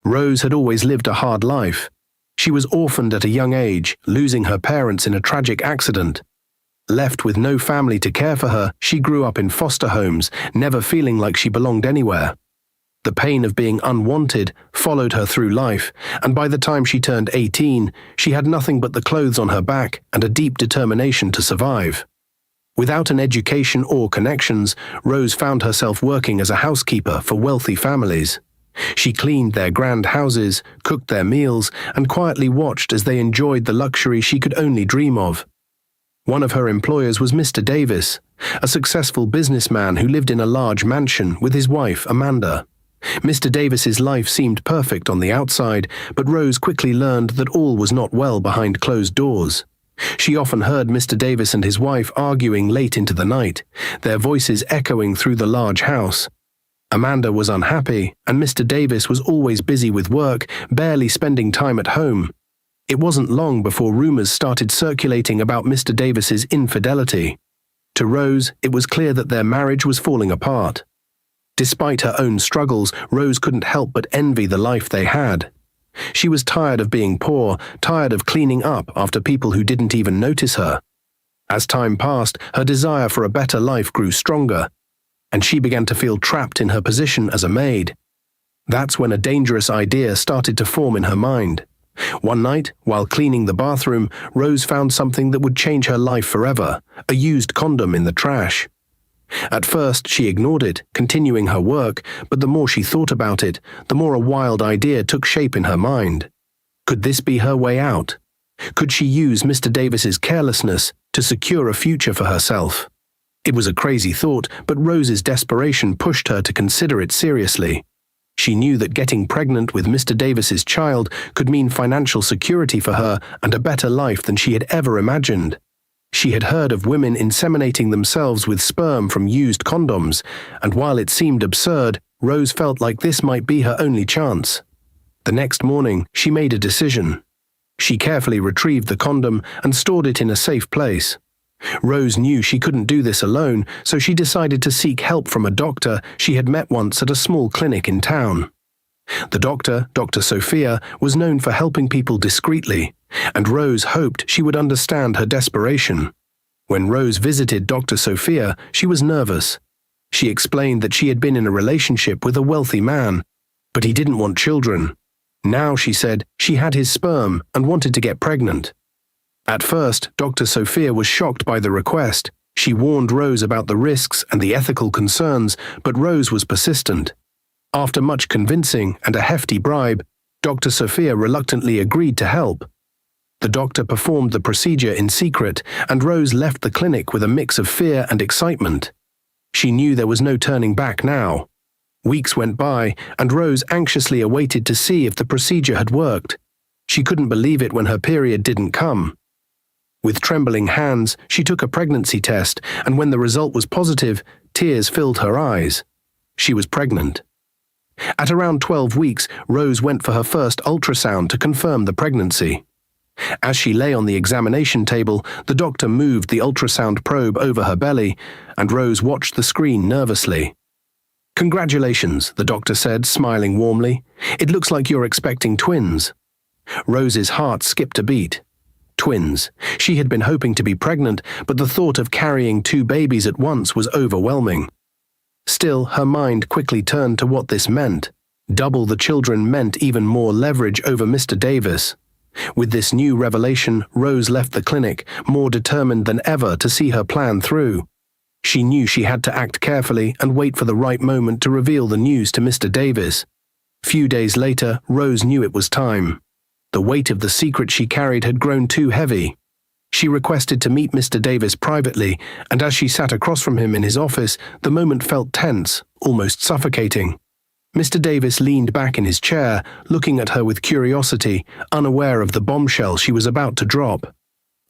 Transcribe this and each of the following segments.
Rose had always lived a hard life. She was orphaned at a young age, losing her parents in a tragic accident. Left with no family to care for her, she grew up in foster homes, never feeling like she belonged anywhere. The pain of being unwanted followed her through life, and by the time she turned 18, she had nothing but the clothes on her back and a deep determination to survive. Without an education or connections, Rose found herself working as a housekeeper for wealthy families. She cleaned their grand houses, cooked their meals, and quietly watched as they enjoyed the luxury she could only dream of. One of her employers was Mr. Davis, a successful businessman who lived in a large mansion with his wife, Amanda. Mr. Davis's life seemed perfect on the outside, but Rose quickly learned that all was not well behind closed doors. She often heard Mr. Davis and his wife arguing late into the night, their voices echoing through the large house. Amanda was unhappy, and Mr. Davis was always busy with work, barely spending time at home. It wasn't long before rumors started circulating about Mr. Davis's infidelity. To Rose, it was clear that their marriage was falling apart. Despite her own struggles, Rose couldn't help but envy the life they had. She was tired of being poor, tired of cleaning up after people who didn't even notice her. As time passed, her desire for a better life grew stronger, and she began to feel trapped in her position as a maid. That's when a dangerous idea started to form in her mind. One night, while cleaning the bathroom, Rose found something that would change her life forever, a used condom in the trash. At first, she ignored it, continuing her work, but the more she thought about it, the more a wild idea took shape in her mind. Could this be her way out? Could she use Mr. Davis's carelessness to secure a future for herself? It was a crazy thought, but Rose's desperation pushed her to consider it seriously. She knew that getting pregnant with Mr. Davis's child could mean financial security for her and a better life than she had ever imagined. She had heard of women inseminating themselves with sperm from used condoms, and while it seemed absurd, Rose felt like this might be her only chance. The next morning, she made a decision. She carefully retrieved the condom and stored it in a safe place. Rose knew she couldn't do this alone, so she decided to seek help from a doctor she had met once at a small clinic in town. The doctor, Dr. Sophia, was known for helping people discreetly, and Rose hoped she would understand her desperation. When Rose visited Dr. Sophia, she was nervous. She explained that she had been in a relationship with a wealthy man, but he didn't want children. Now, she said, she had his sperm and wanted to get pregnant. At first, Dr. Sophia was shocked by the request. She warned Rose about the risks and the ethical concerns, but Rose was persistent. After much convincing and a hefty bribe, Dr. Sophia reluctantly agreed to help. The doctor performed the procedure in secret, and Rose left the clinic with a mix of fear and excitement. She knew there was no turning back now. Weeks went by, and Rose anxiously awaited to see if the procedure had worked. She couldn't believe it when her period didn't come. With trembling hands, she took a pregnancy test, and when the result was positive, tears filled her eyes. She was pregnant. At around 12 weeks, Rose went for her first ultrasound to confirm the pregnancy. As she lay on the examination table, the doctor moved the ultrasound probe over her belly, and Rose watched the screen nervously. "Congratulations," the doctor said, smiling warmly. "It looks like you're expecting twins." Rose's heart skipped a beat. Twins. She had been hoping to be pregnant, but the thought of carrying 2 babies at once was overwhelming. Still, her mind quickly turned to what this meant. Double the children meant even more leverage over Mr. Davis. With this new revelation, Rose left the clinic, more determined than ever to see her plan through. She knew she had to act carefully and wait for the right moment to reveal the news to Mr. Davis. Few days later, Rose knew it was time. The weight of the secret she carried had grown too heavy. She requested to meet Mr. Davis privately, and as she sat across from him in his office, the moment felt tense, almost suffocating. Mr. Davis leaned back in his chair, looking at her with curiosity, unaware of the bombshell she was about to drop.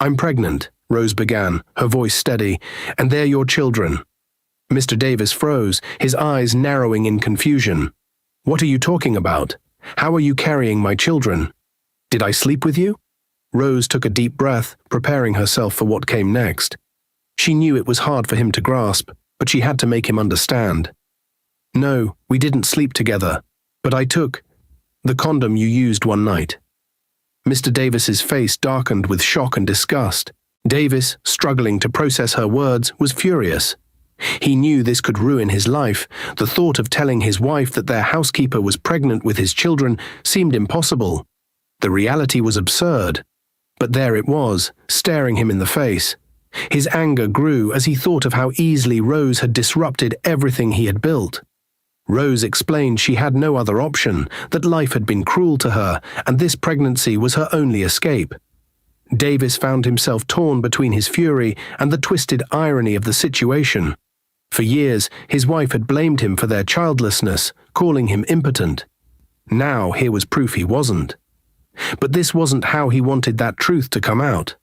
"I'm pregnant," Rose began, her voice steady, "and they're your children." Mr. Davis froze, his eyes narrowing in confusion. "What are you talking about? How are you carrying my children? Did I sleep with you?" Rose took a deep breath, preparing herself for what came next. She knew it was hard for him to grasp, but she had to make him understand. "No, we didn't sleep together, but I took..." "The condom you used one night." Mr. Davis's face darkened with shock and disgust. Davis, struggling to process her words, was furious. He knew this could ruin his life. The thought of telling his wife that their housekeeper was pregnant with his children seemed impossible. The reality was absurd. But there it was, staring him in the face. His anger grew as he thought of how easily Rose had disrupted everything he had built. Rose explained she had no other option, that life had been cruel to her, and this pregnancy was her only escape. Davis found himself torn between his fury and the twisted irony of the situation. For years, his wife had blamed him for their childlessness, calling him impotent. Now here was proof he wasn't. But this wasn't how he wanted that truth to come out.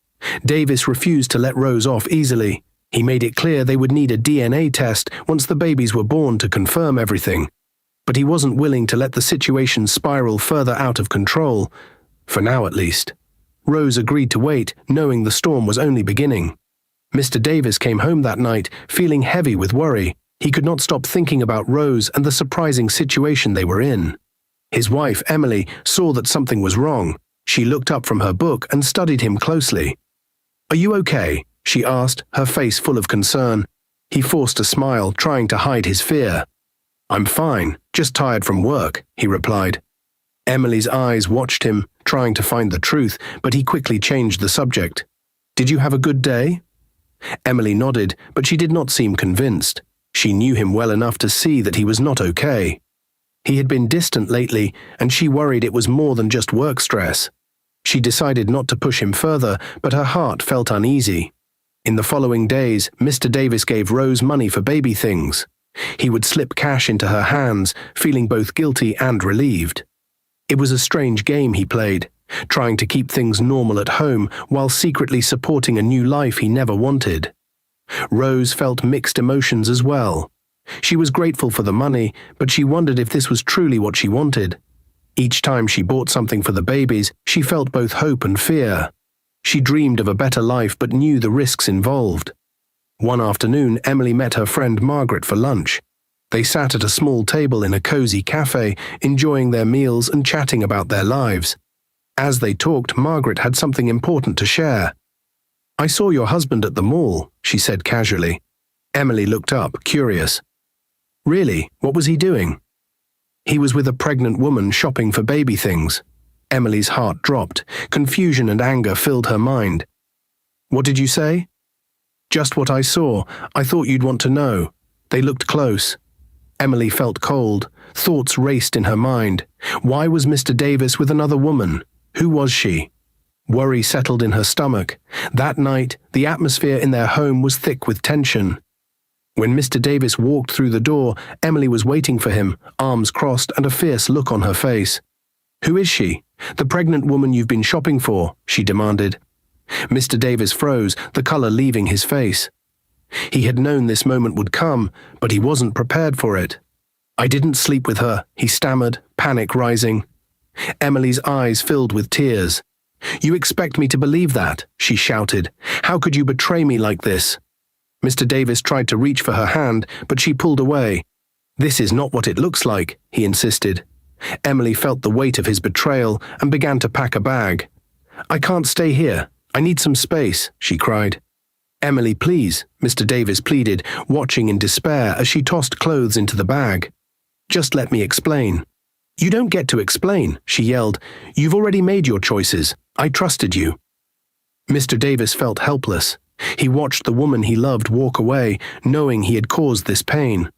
Davis refused to let Rose off easily. He made it clear they would need a DNA test once the babies were born to confirm everything. But he wasn't willing to let the situation spiral further out of control, for now at least. Rose agreed to wait, knowing the storm was only beginning. Mr. Davis came home that night, feeling heavy with worry. He could not stop thinking about Rose and the surprising situation they were in. His wife, Emily, saw that something was wrong. She looked up from her book and studied him closely. "Are you okay?" she asked, her face full of concern. He forced a smile, trying to hide his fear. "I'm fine, just tired from work," he replied. Emily's eyes watched him, trying to find the truth, but he quickly changed the subject. "Did you have a good day?" Emily nodded, but she did not seem convinced. She knew him well enough to see that he was not okay. He had been distant lately, and she worried it was more than just work stress. She decided not to push him further, but her heart felt uneasy. In the following days, Mr. Davis gave Rose money for baby things. He would slip cash into her hands, feeling both guilty and relieved. It was a strange game he played, trying to keep things normal at home while secretly supporting a new life he never wanted. Rose felt mixed emotions as well. She was grateful for the money, but she wondered if this was truly what she wanted. Each time she bought something for the babies, she felt both hope and fear. She dreamed of a better life but knew the risks involved. One afternoon, Emily met her friend Margaret for lunch. They sat at a small table in a cozy café, enjoying their meals and chatting about their lives. As they talked, Margaret had something important to share. "I saw your husband at the mall," she said casually. Emily looked up, curious. "Really? What was he doing?" "He was with a pregnant woman shopping for baby things." Emily's heart dropped. Confusion and anger filled her mind. "What did you say?" "Just what I saw. I thought you'd want to know. They looked close." Emily felt cold. Thoughts raced in her mind. Why was Mr. Davis with another woman? Who was she? Worry settled in her stomach. That night, the atmosphere in their home was thick with tension. When Mr. Davis walked through the door, Emily was waiting for him, arms crossed and a fierce look on her face. "Who is she? The pregnant woman you've been shopping for?" she demanded. Mr. Davis froze, the color leaving his face. He had known this moment would come, but he wasn't prepared for it. "I didn't sleep with her," he stammered, panic rising. Emily's eyes filled with tears. "You expect me to believe that?" she shouted. "How could you betray me like this?" Mr. Davis tried to reach for her hand, but she pulled away. "This is not what it looks like," he insisted. Emily felt the weight of his betrayal and began to pack a bag. "I can't stay here. I need some space," she cried. "Emily, please," Mr. Davis pleaded, watching in despair as she tossed clothes into the bag. "Just let me explain." "You don't get to explain," she yelled. "You've already made your choices. I trusted you." Mr. Davis felt helpless. He watched the woman he loved walk away, knowing he had caused this pain.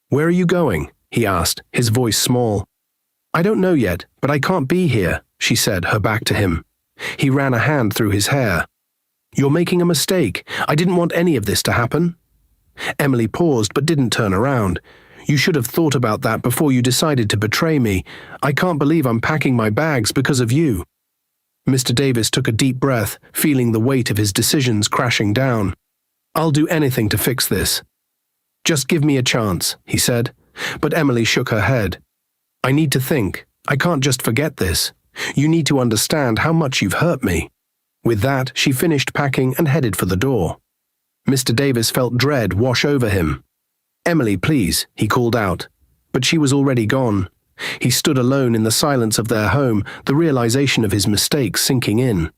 "Where are you going?" he asked, his voice small. "I don't know yet, but I can't be here," she said, her back to him. He ran a hand through his hair. "You're making a mistake. I didn't want any of this to happen." Emily paused but didn't turn around. "You should have thought about that before you decided to betray me. I can't believe I'm packing my bags because of you." Mr. Davis took a deep breath, feeling the weight of his decisions crashing down. "I'll do anything to fix this." "Just give me a chance," he said. But Emily shook her head. "I need to think. I can't just forget this. You need to understand how much you've hurt me." With that, she finished packing and headed for the door. Mr. Davis felt dread wash over him. "Emily, please," he called out. But she was already gone. He stood alone in the silence of their home, the realization of his mistake sinking in.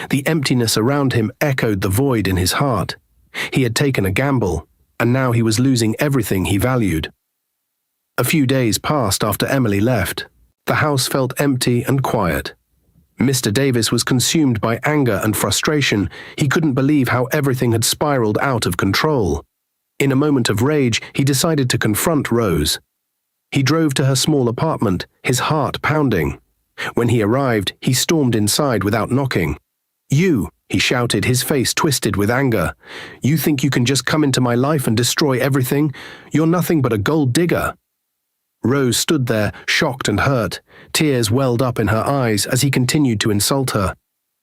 The emptiness around him echoed the void in his heart. He had taken a gamble, and now he was losing everything he valued. A few days passed after Emily left. The house felt empty and quiet. Mr. Davis was consumed by anger and frustration. He couldn't believe how everything had spiraled out of control. In a moment of rage, he decided to confront Rose. He drove to her small apartment, his heart pounding. When he arrived, he stormed inside without knocking. "You," he shouted, his face twisted with anger. "You think you can just come into my life and destroy everything? You're nothing but a gold digger." Rose stood there, shocked and hurt. Tears welled up in her eyes as he continued to insult her.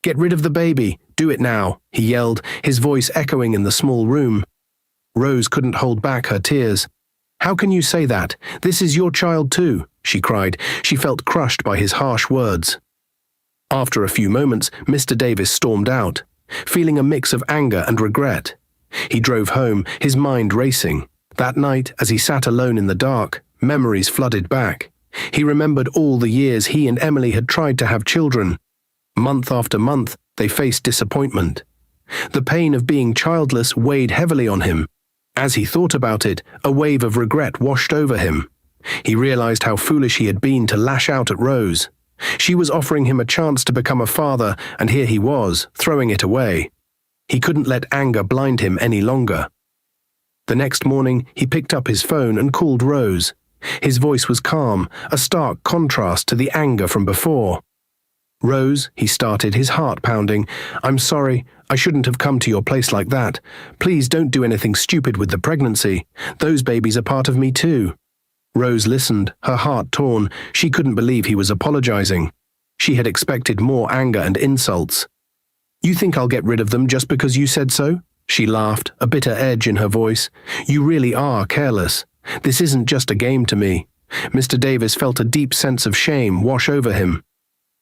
"Get rid of the baby. Do it now," he yelled, his voice echoing in the small room. Rose couldn't hold back her tears. "How can you say that? This is your child too," she cried. She felt crushed by his harsh words. After a few moments, Mr. Davis stormed out, feeling a mix of anger and regret. He drove home, his mind racing. That night, as he sat alone in the dark, memories flooded back. He remembered all the years he and Emily had tried to have children. Month after month, they faced disappointment. The pain of being childless weighed heavily on him. As he thought about it, a wave of regret washed over him. He realized how foolish he had been to lash out at Rose. She was offering him a chance to become a father, and here he was, throwing it away. He couldn't let anger blind him any longer. The next morning, he picked up his phone and called Rose. His voice was calm, a stark contrast to the anger from before. "Rose," he started, his heart pounding, "I'm sorry. I shouldn't have come to your place like that. Please don't do anything stupid with the pregnancy. Those babies are part of me too." Rose listened, her heart torn. She couldn't believe he was apologizing. She had expected more anger and insults. "You think I'll get rid of them just because you said so?" She laughed, a bitter edge in her voice. "You really are careless. This isn't just a game to me." Mr. Davis felt a deep sense of shame wash over him.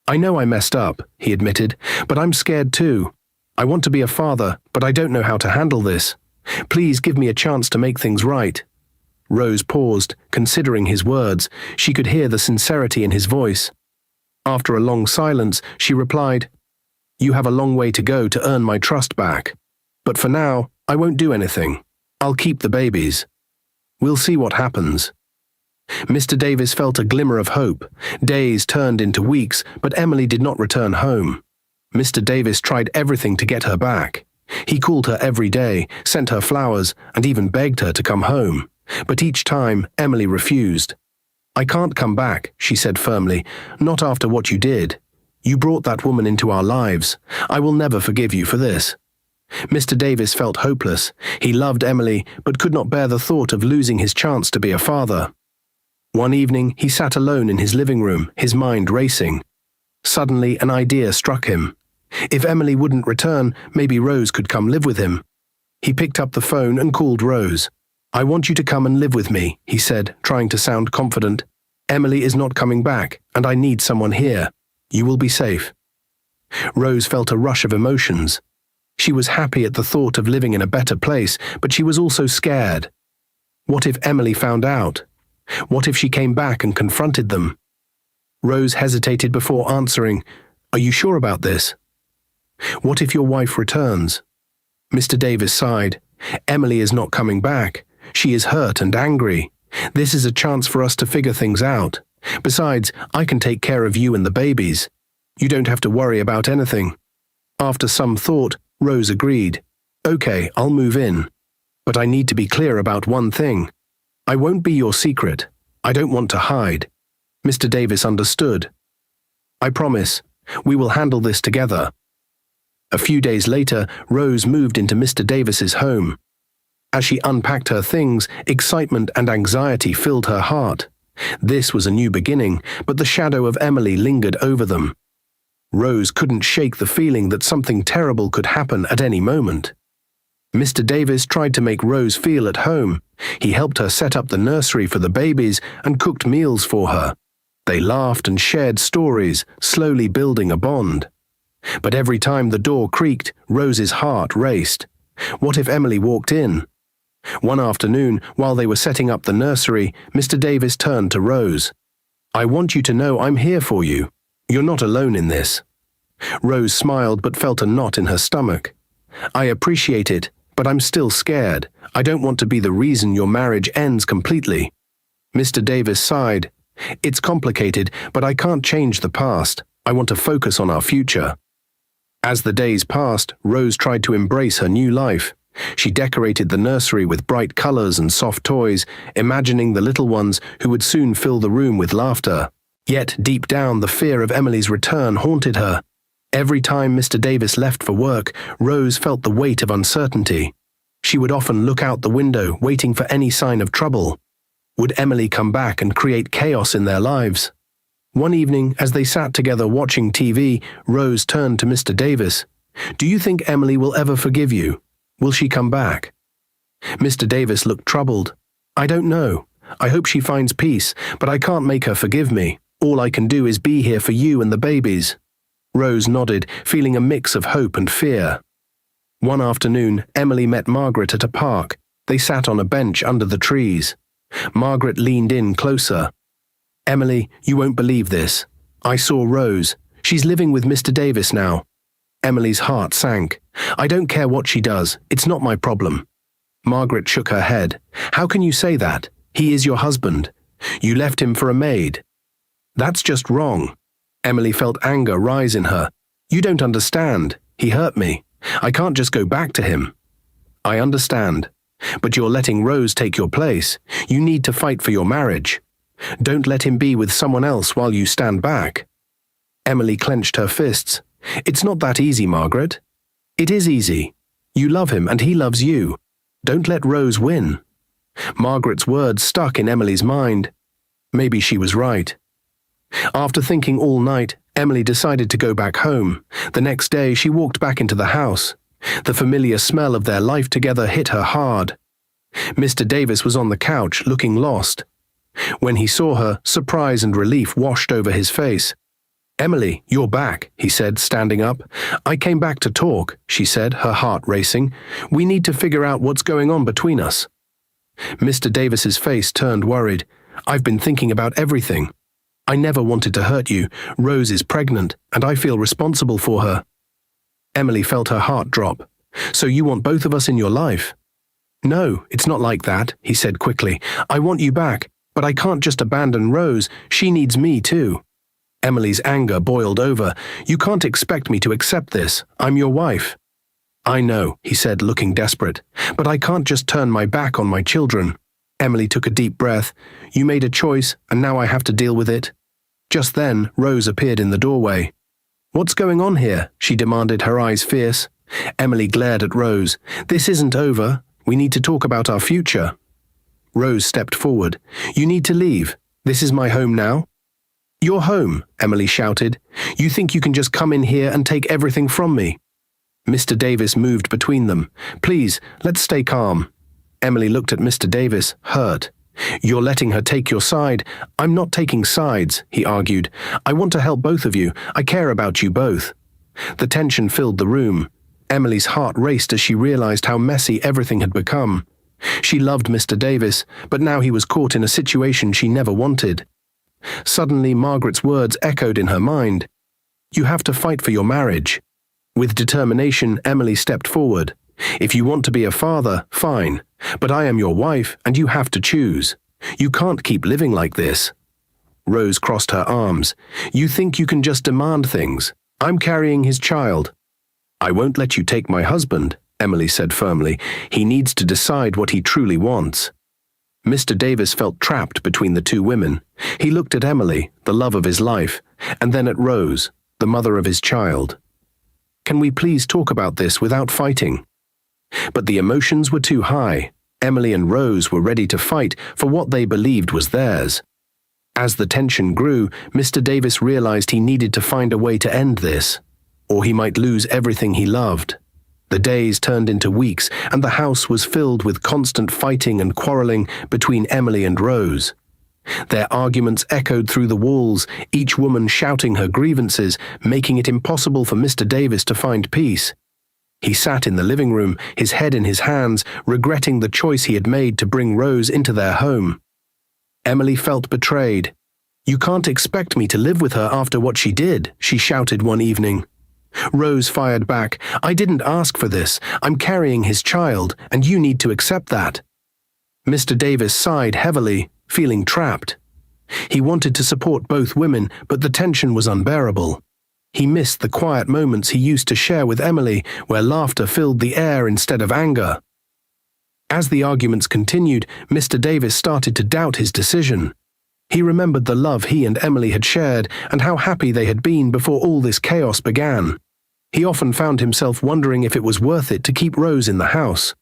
"I know I messed up," he admitted, "but I'm scared too. I want to be a father, but I don't know how to handle this. Please give me a chance to make things right." Rose paused, considering his words. She could hear the sincerity in his voice. After a long silence, she replied, "You have a long way to go to earn my trust back. But for now, I won't do anything. I'll keep the babies. We'll see what happens." Mr. Davis felt a glimmer of hope. Days turned into weeks, but Emily did not return home. Mr. Davis tried everything to get her back. He called her every day, sent her flowers, and even begged her to come home. But each time, Emily refused. "I can't come back," she said firmly, "not after what you did. You brought that woman into our lives. I will never forgive you for this." Mr. Davis felt hopeless. He loved Emily, but could not bear the thought of losing his chance to be a father. One evening, he sat alone in his living room, his mind racing. Suddenly, an idea struck him. If Emily wouldn't return, maybe Rose could come live with him. He picked up the phone and called Rose. "I want you to come and live with me," he said, trying to sound confident. "Emily is not coming back, and I need someone here. You will be safe." Rose felt a rush of emotions. She was happy at the thought of living in a better place, but she was also scared. What if Emily found out? What if she came back and confronted them? Rose hesitated before answering, "Are you sure about this?" "What if your wife returns?" Mr. Davis sighed. "Emily is not coming back. She is hurt and angry. This is a chance for us to figure things out. Besides, I can take care of you and the babies. You don't have to worry about anything." After some thought, Rose agreed. "Okay, I'll move in. But I need to be clear about one thing. I won't be your secret. I don't want to hide." Mr. Davis understood. "I promise. We will handle this together." A few days later, Rose moved into Mr. Davis's home. As she unpacked her things, excitement and anxiety filled her heart. This was a new beginning, but the shadow of Emily lingered over them. Rose couldn't shake the feeling that something terrible could happen at any moment. Mr. Davis tried to make Rose feel at home. He helped her set up the nursery for the babies and cooked meals for her. They laughed and shared stories, slowly building a bond. But every time the door creaked, Rose's heart raced. What if Emily walked in? One afternoon, while they were setting up the nursery, Mr. Davis turned to Rose. I want you to know I'm here for you. You're not alone in this. Rose smiled but felt a knot in her stomach. I appreciate it, but I'm still scared. I don't want to be the reason your marriage ends completely. Mr. Davis sighed. It's complicated, but I can't change the past. I want to focus on our future. As the days passed, Rose tried to embrace her new life. She decorated the nursery with bright colors and soft toys, imagining the little ones who would soon fill the room with laughter. Yet, deep down, the fear of Emily's return haunted her. Every time Mr. Davis left for work, Rose felt the weight of uncertainty. She would often look out the window, waiting for any sign of trouble. Would Emily come back and create chaos in their lives? One evening, as they sat together watching TV, Rose turned to Mr. Davis. Do you think Emily will ever forgive you? Will she come back? Mr. Davis looked troubled. I don't know. I hope she finds peace, but I can't make her forgive me. All I can do is be here for you and the babies. Rose nodded, feeling a mix of hope and fear. One afternoon, Emily met Margaret at a park. They sat on a bench under the trees. Margaret leaned in closer. Emily, you won't believe this. I saw Rose. She's living with Mr. Davis now. Emily's heart sank. I don't care what she does. It's not my problem. Margaret shook her head. How can you say that? He is your husband. You left him for a maid. That's just wrong. Emily felt anger rise in her. You don't understand. He hurt me. I can't just go back to him. I understand. But you're letting Rose take your place. You need to fight for your marriage. Don't let him be with someone else while you stand back. Emily clenched her fists. It's not that easy, Margaret. It is easy. You love him and he loves you. Don't let Rose win. Margaret's words stuck in Emily's mind. Maybe she was right. After thinking all night, Emily decided to go back home. The next day, she walked back into the house. The familiar smell of their life together hit her hard. Mr. Davis was on the couch, looking lost. When he saw her, surprise and relief washed over his face. Emily, you're back, he said, standing up. I came back to talk, she said, her heart racing. We need to figure out what's going on between us. Mr. Davis's face turned worried. I've been thinking about everything. I never wanted to hurt you. Rose is pregnant, and I feel responsible for her. Emily felt her heart drop. So you want both of us in your life? No, it's not like that, he said quickly. I want you back, but I can't just abandon Rose. She needs me too. Emily's anger boiled over. You can't expect me to accept this. I'm your wife. I know, he said, looking desperate, but I can't just turn my back on my children. Emily took a deep breath. You made a choice, and now I have to deal with it. Just then, Rose appeared in the doorway. What's going on here? She demanded, her eyes fierce. Emily glared at Rose. This isn't over. We need to talk about our future. Rose stepped forward. You need to leave. This is my home now. Your home, Emily shouted. You think you can just come in here and take everything from me? Mr. Davis moved between them. Please, let's stay calm. Emily looked at Mr. Davis, hurt. You're letting her take your side. I'm not taking sides, he argued. I want to help both of you. I care about you both. The tension filled the room. Emily's heart raced as she realized how messy everything had become. She loved Mr. Davis, but now he was caught in a situation she never wanted. Suddenly, Margaret's words echoed in her mind. You have to fight for your marriage. With determination, Emily stepped forward. If you want to be a father, fine. But I am your wife, and you have to choose. You can't keep living like this. Rose crossed her arms. You think you can just demand things. I'm carrying his child. I won't let you take my husband, Emily said firmly. He needs to decide what he truly wants. Mr. Davis felt trapped between the two women. He looked at Emily, the love of his life, and then at Rose, the mother of his child. Can we please talk about this without fighting? But the emotions were too high. Emily and Rose were ready to fight for what they believed was theirs. As the tension grew, Mr. Davis realized he needed to find a way to end this, or he might lose everything he loved. The days turned into weeks, and the house was filled with constant fighting and quarreling between Emily and Rose. Their arguments echoed through the walls, each woman shouting her grievances, making it impossible for Mr. Davis to find peace. He sat in the living room, his head in his hands, regretting the choice he had made to bring Rose into their home. Emily felt betrayed. "You can't expect me to live with her after what she did," she shouted one evening. Rose fired back, "I didn't ask for this. I'm carrying his child, and you need to accept that." Mr. Davis sighed heavily, feeling trapped. He wanted to support both women, but the tension was unbearable. He missed the quiet moments he used to share with Emily, where laughter filled the air instead of anger. As the arguments continued, Mr. Davis started to doubt his decision. He remembered the love he and Emily had shared and how happy they had been before all this chaos began. He often found himself wondering if it was worth it to keep Rose in the house.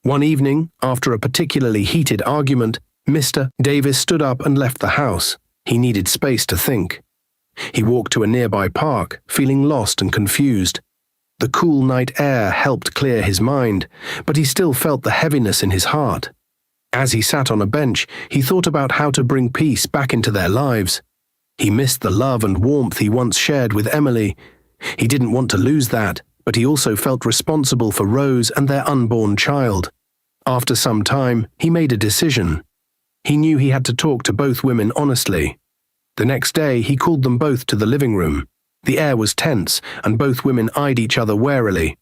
One evening, after a particularly heated argument, Mr. Davis stood up and left the house. He needed space to think. He walked to a nearby park, feeling lost and confused. The cool night air helped clear his mind, but he still felt the heaviness in his heart. As he sat on a bench, he thought about how to bring peace back into their lives. He missed the love and warmth he once shared with Emily. He didn't want to lose that, but he also felt responsible for Rose and their unborn child. After some time, he made a decision. He knew he had to talk to both women honestly. The next day, he called them both to the living room. The air was tense, and both women eyed each other warily.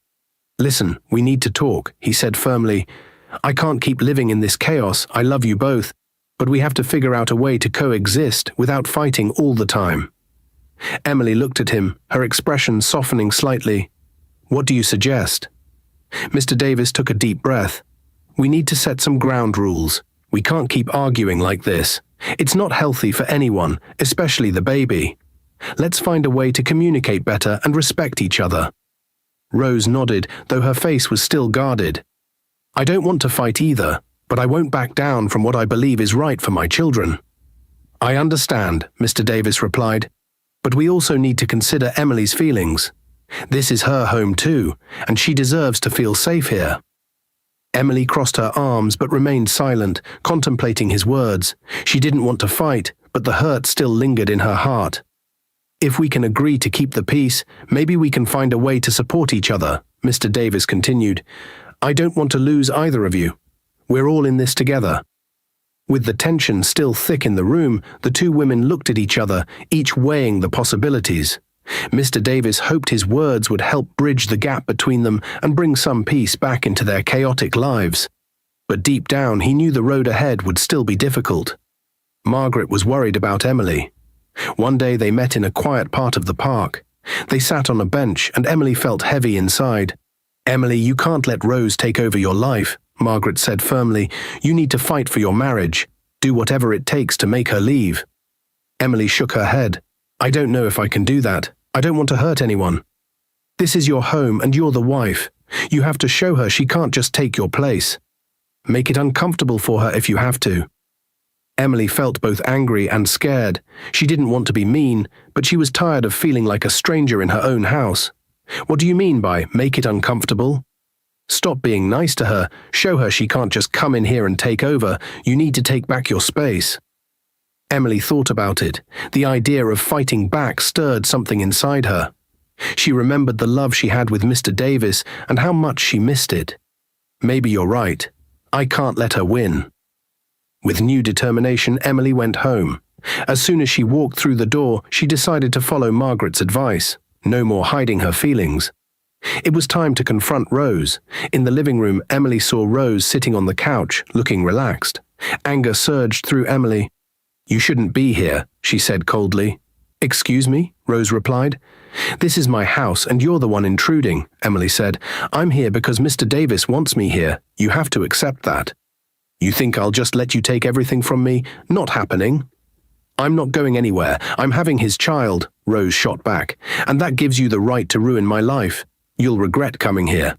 "Listen, we need to talk," he said firmly. "I can't keep living in this chaos. I love you both, but we have to figure out a way to coexist without fighting all the time." Emily looked at him, her expression softening slightly. "What do you suggest?" Mr. Davis took a deep breath. "We need to set some ground rules. We can't keep arguing like this. It's not healthy for anyone, especially the baby. Let's find a way to communicate better and respect each other." Rose nodded, though her face was still guarded. "I don't want to fight either, but I won't back down from what I believe is right for my children." "I understand," Mr. Davis replied, "but we also need to consider Emily's feelings. This is her home too, and she deserves to feel safe here." Emily crossed her arms but remained silent, contemplating his words. She didn't want to fight, but the hurt still lingered in her heart. "If we can agree to keep the peace, maybe we can find a way to support each other," Mr. Davis continued. "I don't want to lose either of you. We're all in this together." With the tension still thick in the room, the two women looked at each other, each weighing the possibilities. Mr. Davis hoped his words would help bridge the gap between them and bring some peace back into their chaotic lives. But deep down, he knew the road ahead would still be difficult. Margaret was worried about Emily. One day they met in a quiet part of the park. They sat on a bench and Emily felt heavy inside. "Emily, you can't let Rose take over your life," Margaret said firmly. "You need to fight for your marriage. Do whatever it takes to make her leave." Emily shook her head. "I don't know if I can do that. I don't want to hurt anyone. This is your home and you're the wife. You have to show her she can't just take your place. Make it uncomfortable for her if you have to." Emily felt both angry and scared. She didn't want to be mean, but she was tired of feeling like a stranger in her own house. "What do you mean by make it uncomfortable?" "Stop being nice to her. Show her she can't just come in here and take over. You need to take back your space." Emily thought about it. The idea of fighting back stirred something inside her. She remembered the love she had with Mr. Davis and how much she missed it. "Maybe you're right. I can't let her win." With new determination, Emily went home. As soon as she walked through the door, she decided to follow Margaret's advice. No more hiding her feelings. It was time to confront Rose. In the living room, Emily saw Rose sitting on the couch, looking relaxed. Anger surged through Emily. "You shouldn't be here," she said coldly. "Excuse me?" Rose replied. "This is my house and you're the one intruding," Emily said. "I'm here because Mr. Davis wants me here. You have to accept that." "You think I'll just let you take everything from me? Not happening." "I'm not going anywhere. I'm having his child," Rose shot back, "and that gives you the right to ruin my life. You'll regret coming here."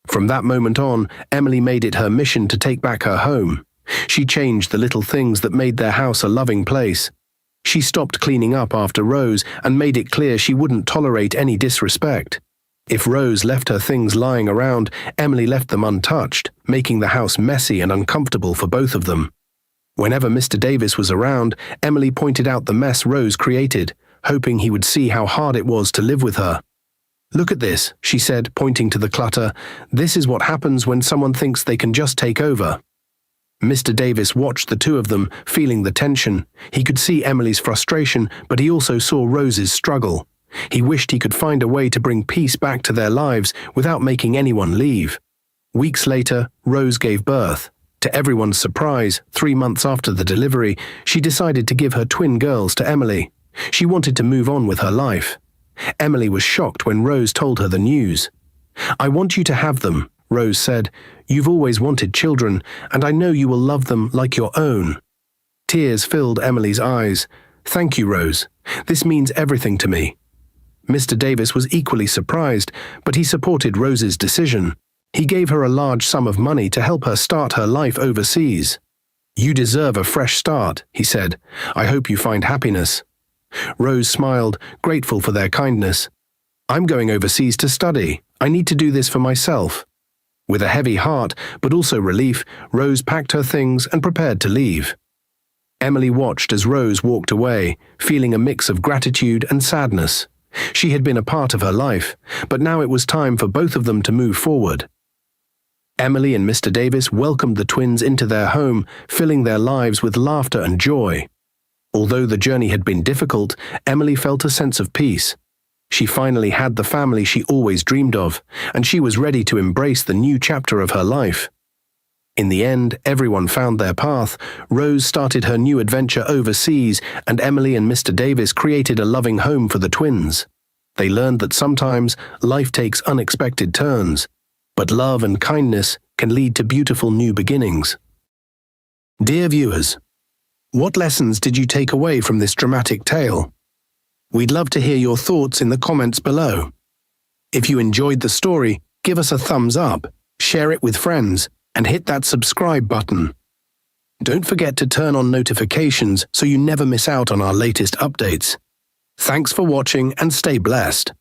From that moment on, Emily made it her mission to take back her home. She changed the little things that made their house a loving place. She stopped cleaning up after Rose and made it clear she wouldn't tolerate any disrespect. If Rose left her things lying around, Emily left them untouched, making the house messy and uncomfortable for both of them. Whenever Mr. Davis was around, Emily pointed out the mess Rose created, hoping he would see how hard it was to live with her. "Look at this," she said, pointing to the clutter. "This is what happens when someone thinks they can just take over." Mr. Davis watched the two of them, feeling the tension. He could see Emily's frustration, but he also saw Rose's struggle. He wished he could find a way to bring peace back to their lives without making anyone leave. Weeks later, Rose gave birth. To everyone's surprise, 3 months after the delivery, she decided to give her twin girls to Emily. She wanted to move on with her life. Emily was shocked when Rose told her the news. "I want you to have them," Rose said. "You've always wanted children, and I know you will love them like your own." Tears filled Emily's eyes. "Thank you, Rose. This means everything to me." Mr. Davis was equally surprised, but he supported Rose's decision. He gave her a large sum of money to help her start her life overseas. "You deserve a fresh start," he said. "I hope you find happiness." Rose smiled, grateful for their kindness. "I'm going overseas to study. I need to do this for myself." With a heavy heart, but also relief, Rose packed her things and prepared to leave. Emily watched as Rose walked away, feeling a mix of gratitude and sadness. She had been a part of her life, but now it was time for both of them to move forward. Emily and Mr. Davis welcomed the twins into their home, filling their lives with laughter and joy. Although the journey had been difficult, Emily felt a sense of peace. She finally had the family she always dreamed of, and she was ready to embrace the new chapter of her life. In the end, everyone found their path. Rose started her new adventure overseas, and Emily and Mr. Davis created a loving home for the twins. They learned that sometimes life takes unexpected turns, but love and kindness can lead to beautiful new beginnings. Dear viewers, what lessons did you take away from this dramatic tale? We'd love to hear your thoughts in the comments below. If you enjoyed the story, give us a thumbs up, share it with friends, and hit that subscribe button. Don't forget to turn on notifications so you never miss out on our latest updates. Thanks for watching and stay blessed.